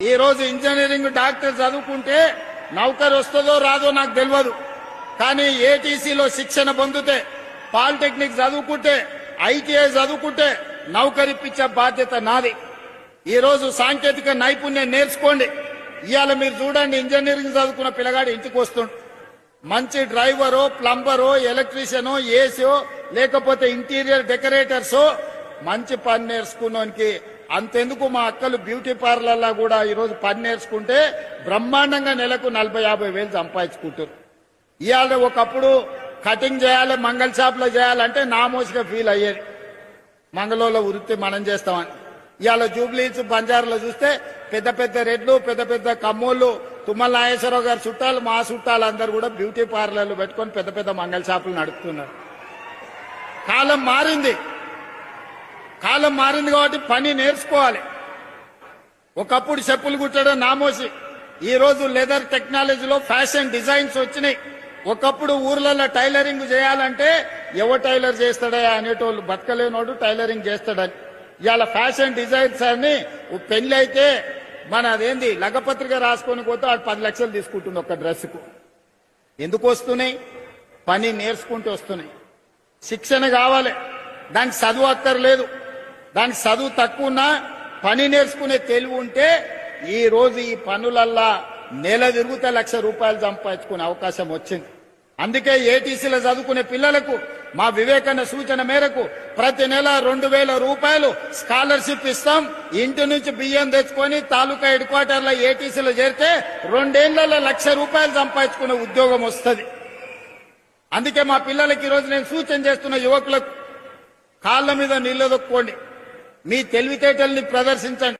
ఈ రోజు engineering doctor చదువుకుంటే నౌకరు వస్తుందో రాదో నాకు తెలియదు. కానీ ఏటీసీలో శిక్షణ పొందితే, పాలిటెక్నిక్ చదువుకుంటే, ఐటీఐ చదువుకుంటే నౌకరిప్పించే బాధ్యత నాది. ఈ రోజు సాంకేతిక నైపుణ్యం నేర్చుకోండి. ఇవాళ మీరు చూడండి, ఇంజనీరింగ్ చదువుకున్న పిల్లగాడు ఇంటికి వస్తుండు. మంచి డ్రైవరో, ప్లంబరో, ఎలక్ట్రీషియనో, ఏసీఓ, లేకపోతే ఇంటీరియర్ డెకరేటర్సో మంచి పని నేర్చుకున్నానికి అంతెందుకు మా అక్కలు బ్యూటీ పార్లర్లో కూడా ఈరోజు పని నేర్చుకుంటే బ్రహ్మాండంగా నెలకు 40-50 వేలు సంపాదించుకుంటారు. ఇవాళ ఒకప్పుడు కటింగ్ చేయాలి, మంగళ షాప్లో చేయాలంటే నామోసిగా ఫీల్ అయ్యేది. మంగళూరులో వృత్తి మనం చేస్తామని. ఇవాళ జూబ్లీస్, బంజారాలో చూస్తే పెద్ద పెద్ద రెడ్లు, పెద్ద పెద్ద కమ్మోళ్ళు, తుమ్మల నాగేశ్వరరావు గారి చుట్టాలు, మా చుట్టాలు అందరూ కూడా బ్యూటీ పార్లర్లు పెట్టుకొని పెద్ద పెద్ద మంగళ షాపులు నడుపుతున్నారు. కాలం మారింది. కాలం మారింది కాబట్టి పని నేర్చుకోవాలి. ఒకప్పుడు చెప్పులు కుట్టడం నామోసి, ఈ రోజు లెదర్ టెక్నాలజీలో ఫ్యాషన్ డిజైన్స్ వచ్చినాయి. ఒకప్పుడు ఊర్లలో టైలరింగ్ చేయాలంటే ఎవరు టైలర్ చేస్తాడా అనేటోళ్ళు, బతకలేనోడు టైలరింగ్ చేస్తాడని. ఇవాళ ఫ్యాషన్ డిజైన్స్ అని పెళ్లి అయితే మన అదేంది లగపత్రిక రాసుకొని పోతే వాడు 10 లక్షలు తీసుకుంటుంది ఒక డ్రెస్కు. ఎందుకు వస్తున్నాయి? పని నేర్చుకుంటూ వస్తున్నాయి. శిక్షణ కావాలి, దానికి చదువు అక్కర్లేదు. దానికి చదువు తక్కువ ఉన్నా పని నేర్చుకునే తెలివి ఉంటే ఈ రోజు ఈ పనులల్లా నెల తిరుగుతే ₹1,00,000 సంపాదించుకునే అవకాశం వచ్చింది. అందుకే ఏటీసీలో చదువుకునే పిల్లలకు మా వివేకన్న సూచన మేరకు ప్రతి నెల ₹2,000 స్కాలర్షిప్ ఇస్తాం. ఇంటి నుంచి బియ్యం తెచ్చుకొని తాలూకా హెడ్ క్వార్టర్లో ఏటీసీలో చేరితే 2 ఏళ్లలో ₹1,00,000 సంపాదించుకునే ఉద్యోగం వస్తుంది. అందుకే మా పిల్లలకి ఈరోజు నేను సూచన చేస్తున్న యువకులకు, కాళ్ళ మీద నీళ్లు దొక్కుకోండి, మీ తెలివితేటల్ని ప్రదర్శించండి.